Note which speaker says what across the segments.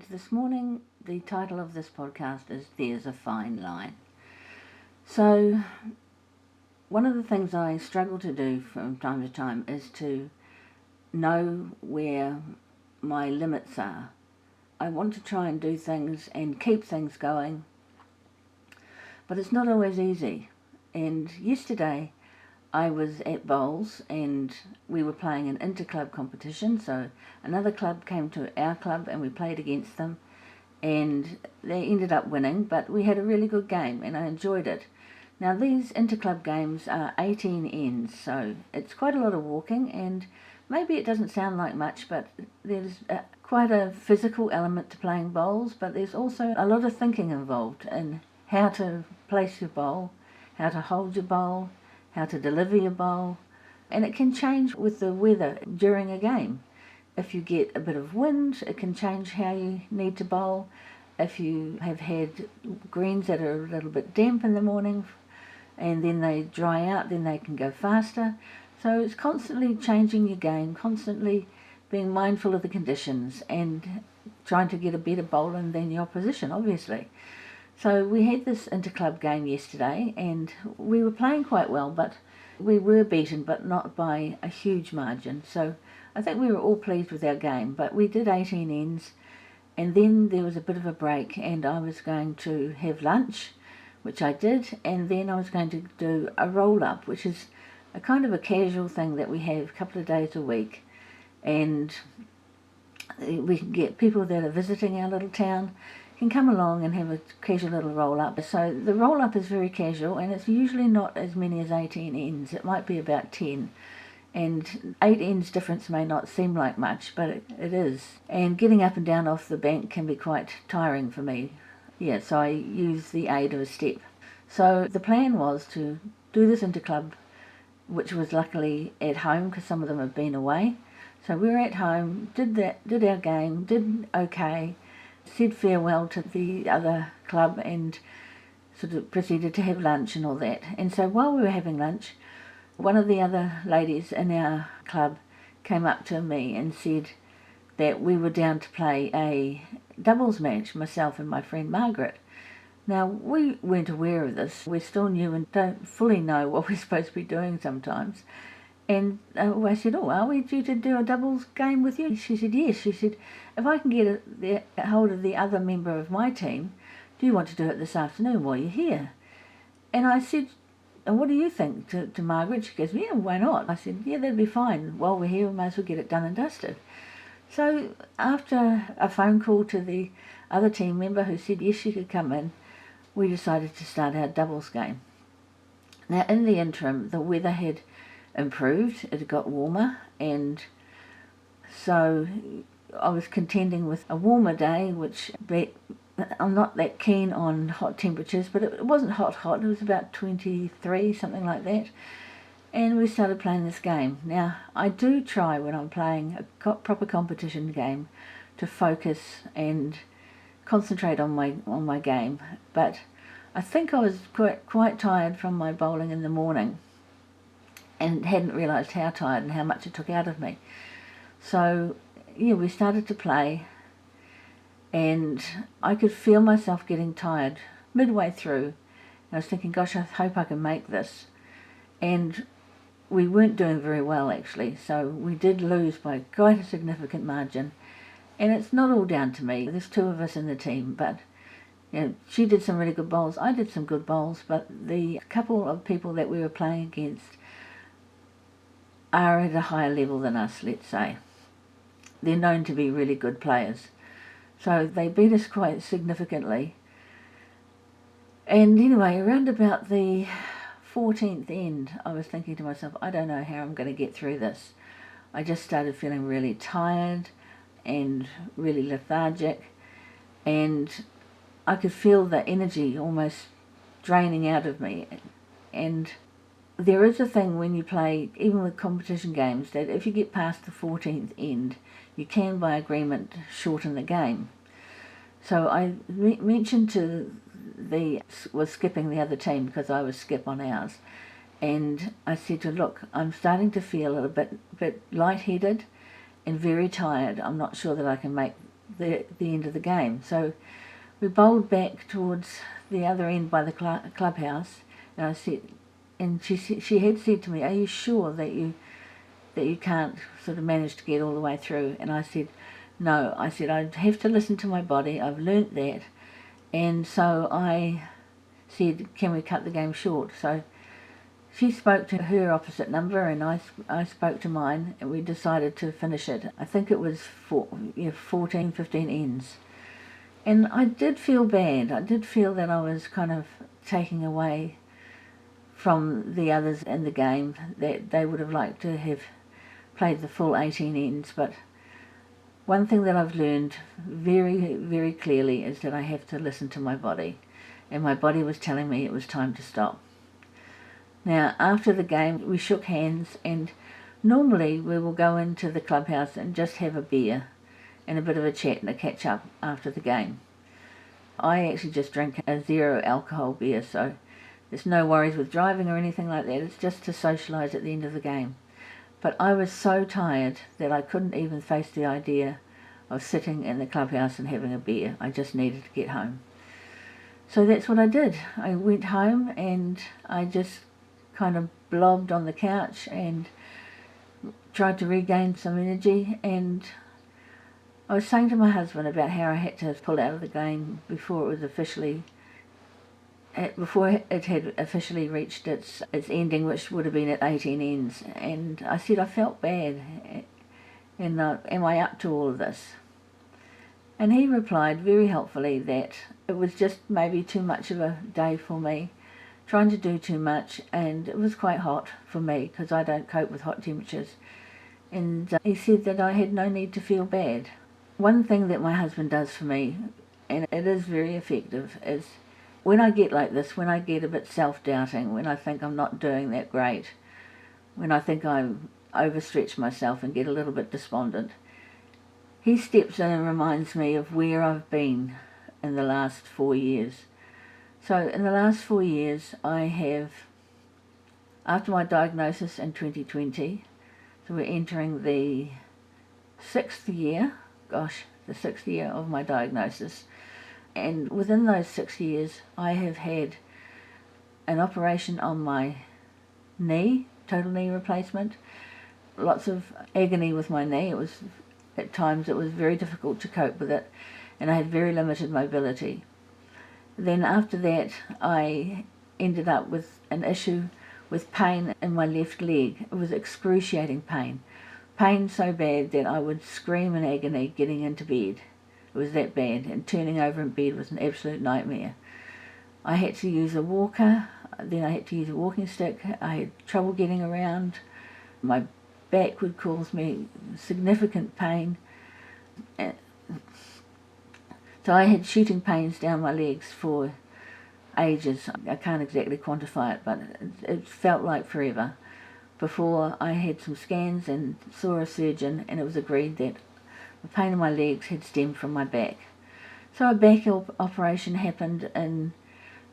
Speaker 1: And this morning, the title of this podcast is There's a Fine Line. So, one of the things I struggle to do from time to time is to know where my limits are. I want to try and do things and keep things going, but it's not always easy. And yesterday, I was at bowls and we were playing an inter-club competition, so another club came to our club and we played against them and they ended up winning, but we had a really good game and I enjoyed it. Now these inter-club games are 18 ends, so it's quite a lot of walking, and maybe it doesn't sound like much, but there's quite a physical element to playing bowls, but there's also a lot of thinking involved in how to place your bowl, how to hold your bowl, how to deliver your bowl, and it can change with the weather during a game. If you get a bit of wind, it can change how you need to bowl. If you have had greens that are a little bit damp in the morning and then they dry out, then they can go faster. So it's constantly changing your game, constantly being mindful of the conditions and trying to get a better bowler than the opposition, obviously. So we had this inter-club game yesterday and we were playing quite well, but we were beaten, but not by a huge margin. So I think we were all pleased with our game, but we did 18 ends and then there was a bit of a break and I was going to have lunch, which I did, and then I was going to do a roll-up, which is a kind of a casual thing that we have a couple of days a week, and we can get people that are visiting our little town can come along and have a casual little roll-up. So the roll-up is very casual and it's usually not as many as 18 ends. It might be about 10. And 8 ends difference may not seem like much, but it is. And getting up and down off the bank can be quite tiring for me. Yeah, so I use the aid of a step. So the plan was to do this inter-club, which was luckily at home because some of them have been away. So we were at home, did our game, did okay, said farewell to the other club and sort of proceeded to have lunch and all that. And so while we were having lunch, one of the other ladies in our club came up to me and said that we were down to play a doubles match, myself and my friend Margaret. Now, we weren't aware of this. We're still new and don't fully know what we're supposed to be doing sometimes. And I said, oh, are we due to do a doubles game with you? She said, yes. She said, if I can get a hold of the other member of my team, do you want to do it this afternoon while you're here? And I said, and what do you think, to Margaret? She goes, yeah, why not? I said, yeah, that'd be fine. While we're here, we might as well get it done and dusted. So after a phone call to the other team member who said yes, she could come in, we decided to start our doubles game. Now, in the interim, the weather had improved. It got warmer, and so I was contending with a warmer day, which I'm not that keen on hot temperatures, but it wasn't hot. It was about 23, something like that. And we started playing this game. Now, I do try when I'm playing a proper competition game to focus and concentrate on my game, but I think I was quite tired from my bowling in the morning and hadn't realised how tired and how much it took out of me. So, yeah, we started to play and I could feel myself getting tired midway through. And I was thinking, gosh, I hope I can make this. And we weren't doing very well, actually, so we did lose by quite a significant margin. And it's not all down to me. There's 2 of us in the team, but you know, she did some really good bowls. I did some good bowls, but the couple of people that we were playing against are at a higher level than us, let's say. They're known to be really good players. So they beat us quite significantly. And anyway, around about the 14th end, I was thinking to myself, I don't know how I'm going to get through this. I just started feeling really tired and really lethargic, and I could feel the energy almost draining out of me. And there is a thing when you play, even with competition games, that if you get past the 14th end, you can, by agreement, shorten the game. So I mentioned to was skipping the other team because I was skip on ours, and I said to her, look, I'm starting to feel a little bit lightheaded and very tired. I'm not sure that I can make the end of the game. So we bowled back towards the other end by the clubhouse, and I said, and she had said to me, "Are you sure that you can't sort of manage to get all the way through?" And I said, "No." I said, "I have to listen to my body. I've learnt that." And so I said, "Can we cut the game short?" So she spoke to her opposite number, and I spoke to mine, and we decided to finish it. I think it was 14, 15 ends. And I did feel bad. I did feel that I was kind of taking away from the others in the game, that they would have liked to have played the full 18 ends. But one thing that I've learned very, very clearly is that I have to listen to my body. And my body was telling me it was time to stop. Now, after the game, we shook hands, and normally we will go into the clubhouse and just have a beer and a bit of a chat and a catch up after the game. I actually just drink a 0 alcohol beer, so there's no worries with driving or anything like that. It's just to socialise at the end of the game. But I was so tired that I couldn't even face the idea of sitting in the clubhouse and having a beer. I just needed to get home. So that's what I did. I went home and I just kind of blobbed on the couch and tried to regain some energy, and I was saying to my husband about how I had to pull out of the game before it had officially reached its ending, which would have been at 18 ends. And I said I felt bad, and am I up to all of this? And he replied very helpfully that it was just maybe too much of a day for me, trying to do too much, and it was quite hot for me because I don't cope with hot temperatures. And he said that I had no need to feel bad. One thing that my husband does for me, and it is very effective, is when I get like this, when I get a bit self-doubting, when I think I'm not doing that great, when I think I overstretch myself and get a little bit despondent, he steps in and reminds me of where I've been in the last 4 years. So in the last 4 years, I have, after my diagnosis in 2020, so we're entering the 6th year, the 6th year of my diagnosis. And within those 6 years, I have had an operation on my knee, total knee replacement, lots of agony with my knee. At times it was very difficult to cope with it, and I had very limited mobility. Then after that, I ended up with an issue with pain in my left leg. It was excruciating pain. Pain so bad that I would scream in agony getting into bed. It was that bad, and turning over in bed was an absolute nightmare. I had to use a walker, then I had to use a walking stick. I had trouble getting around. My back would cause me significant pain. So I had shooting pains down my legs for ages. I can't exactly quantify it, but it felt like forever before I had some scans and saw a surgeon, and it was agreed that the pain in my legs had stemmed from my back. So a back operation happened in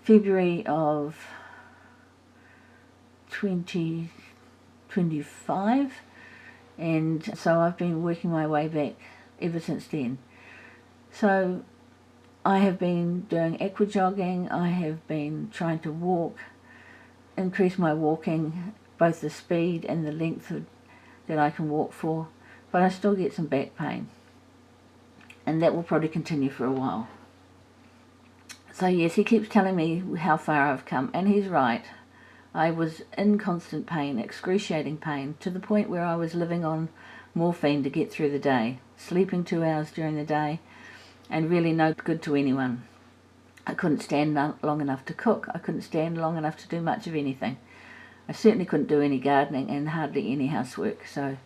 Speaker 1: February of 2025, and so I've been working my way back ever since then. So I have been doing aqua jogging, I have been trying to walk, increase my walking, both the speed and the length that I can walk for, but I still get some back pain, and that will probably continue for a while. So yes, he keeps telling me how far I've come, and he's right. I was in constant pain, excruciating pain, to the point where I was living on morphine to get through the day, sleeping 2 hours during the day, and really no good to anyone. I couldn't stand long enough to cook. I couldn't stand long enough to do much of anything. I certainly couldn't do any gardening and hardly any housework, so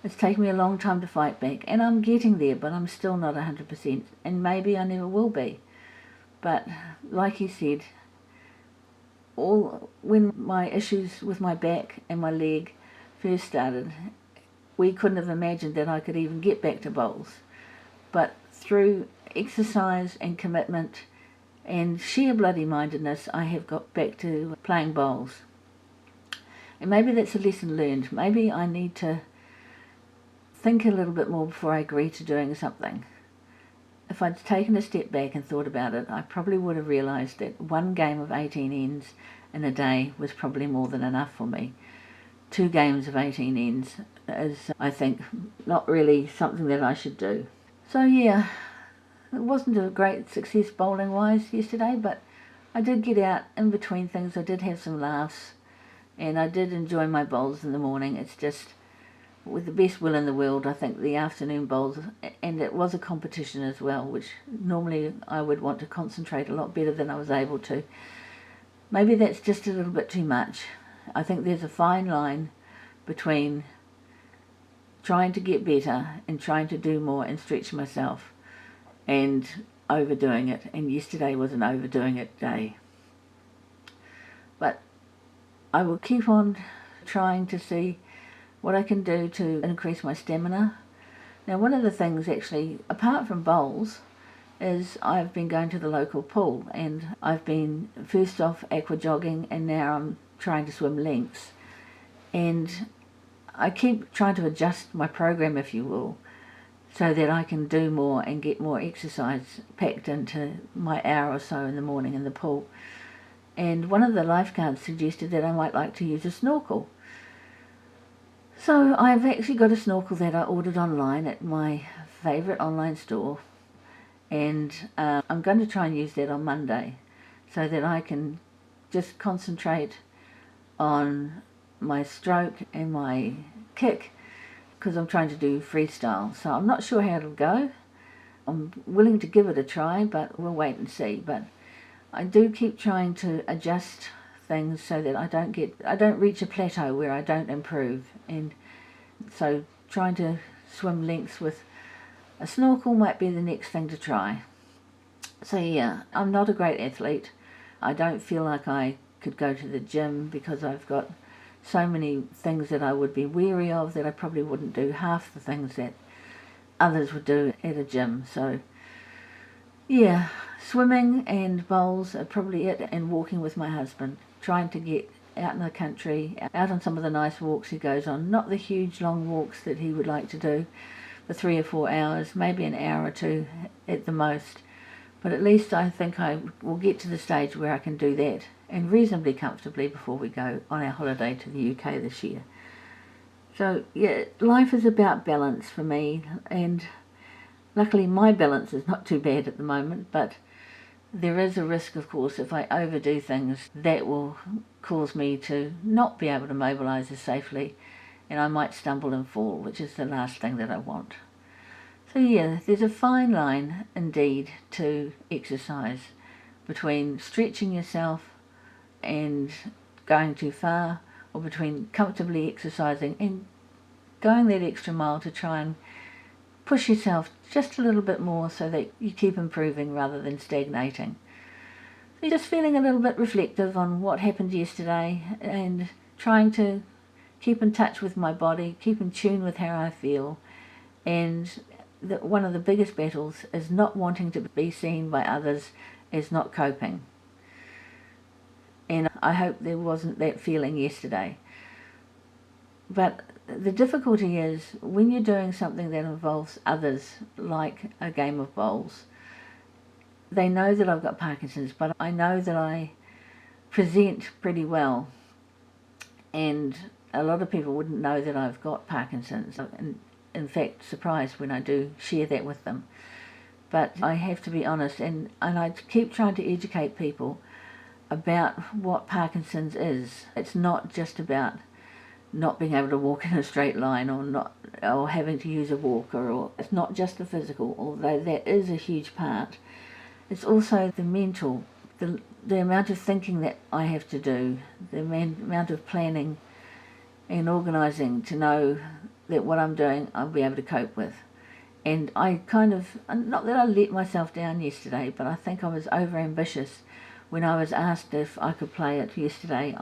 Speaker 1: it's taken me a long time to fight back, and I'm getting there, but I'm still not 100%, and maybe I never will be. But like he said, when my issues with my back and my leg first started, we couldn't have imagined that I could even get back to bowls. But through exercise and commitment and sheer bloody mindedness, I have got back to playing bowls. And maybe that's a lesson learned. Maybe I need to think a little bit more before I agree to doing something. if I'd taken a step back and thought about it, I probably would have realised that one game of 18 ends in a day was probably more than enough for me. 2 games of 18 ends is, I think, not really something that I should do. So yeah, it wasn't a great success bowling-wise yesterday, but I did get out in between things. I did have some laughs, and I did enjoy my bowls in the morning. It's just, with the best will in the world, I think the afternoon bowls, and it was a competition as well, which normally I would want to concentrate a lot better than I was able to. Maybe that's just a little bit too much. I think there's a fine line between trying to get better and trying to do more and stretch myself and overdoing it, and yesterday was an overdoing it day. But I will keep on trying to see what I can do to increase my stamina. Now, one of the things actually, apart from bowls, is I've been going to the local pool, and I've been first off aqua jogging, and now I'm trying to swim lengths. And I keep trying to adjust my program, if you will, so that I can do more and get more exercise packed into my hour or so in the morning in the pool. And one of the lifeguards suggested that I might like to use a snorkel. So I've actually got a snorkel that I ordered online at my favourite online store, and I'm going to try and use that on Monday so that I can just concentrate on my stroke and my kick, because I'm trying to do freestyle. So I'm not sure how it'll go. I'm willing to give it a try, but we'll wait and see. But I do keep trying to adjust things so that I don't reach a plateau where I don't improve. And so trying to swim lengths with a snorkel might be the next thing to try. So yeah, I'm not a great athlete. I don't feel like I could go to the gym because I've got so many things that I would be wary of that I probably wouldn't do half the things that others would do at a gym. So yeah, swimming and bowls are probably it, and walking with my husband, trying to get out in the country, out on some of the nice walks he goes on, not the huge long walks that he would like to do for 3 or 4 hours, maybe an hour or 2 at the most. But at least I think I will get to the stage where I can do that, and reasonably comfortably, before we go on our holiday to the UK this year. So yeah, life is about balance for me, and luckily my balance is not too bad at the moment, but there is a risk, of course, if I overdo things, that will cause me to not be able to mobilise as safely, and I might stumble and fall, which is the last thing that I want. So yeah, there's a fine line indeed to exercise between stretching yourself and going too far, or between comfortably exercising and going that extra mile to try and push yourself just a little bit more so that you keep improving rather than stagnating. So just feeling a little bit reflective on what happened yesterday, and trying to keep in touch with my body, keep in tune with how I feel, and one of the biggest battles is not wanting to be seen by others as not coping. And I hope there wasn't that feeling yesterday. But the difficulty is when you're doing something that involves others, like a game of bowls. They know that I've got Parkinson's, but I know that I present pretty well. And a lot of people wouldn't know that I've got Parkinson's, and in fact surprised when I do share that with them. But I have to be honest, and I keep trying to educate people about what Parkinson's is. It's not just about not being able to walk in a straight line, or having to use a walker, or it's not just the physical, although that is a huge part. It's also the mental, the amount of thinking that I have to do, the amount of planning and organising to know that what I'm doing I'll be able to cope with. And I kind of, not that I let myself down yesterday, but I think I was over-ambitious when I was asked if I could play it yesterday.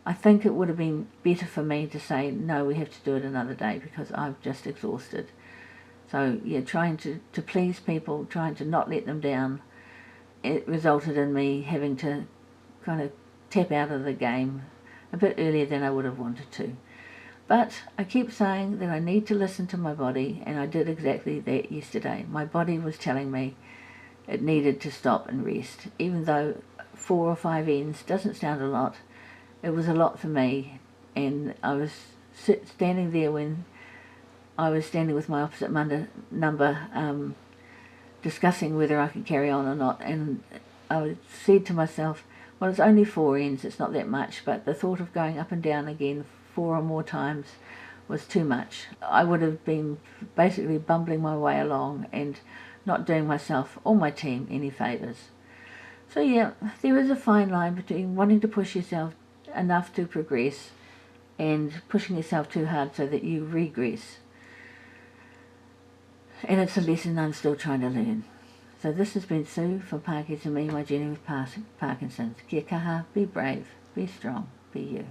Speaker 1: I think it would have been better for me to say, no, we have to do it another day, because I'm just exhausted. So yeah, trying to please people, trying to not let them down, it resulted in me having to kind of tap out of the game a bit earlier than I would have wanted to. But I keep saying that I need to listen to my body, and I did exactly that yesterday. My body was telling me it needed to stop and rest. Even though 4 or 5 ends doesn't sound a lot, it was a lot for me. And I was standing there when I was standing with my opposite number, discussing whether I could carry on or not, and I said to myself, well, it's only 4 ends, it's not that much, but the thought of going up and down again 4 or more times was too much. I would have been basically bumbling my way along and not doing myself or my team any favours. So yeah, there is a fine line between wanting to push yourself enough to progress and pushing yourself too hard so that you regress. And it's a lesson I'm still trying to learn. So this has been Sue for Parkinson's and Me, My Journey with Parkinson's. Kia kaha, be brave, be strong, be you.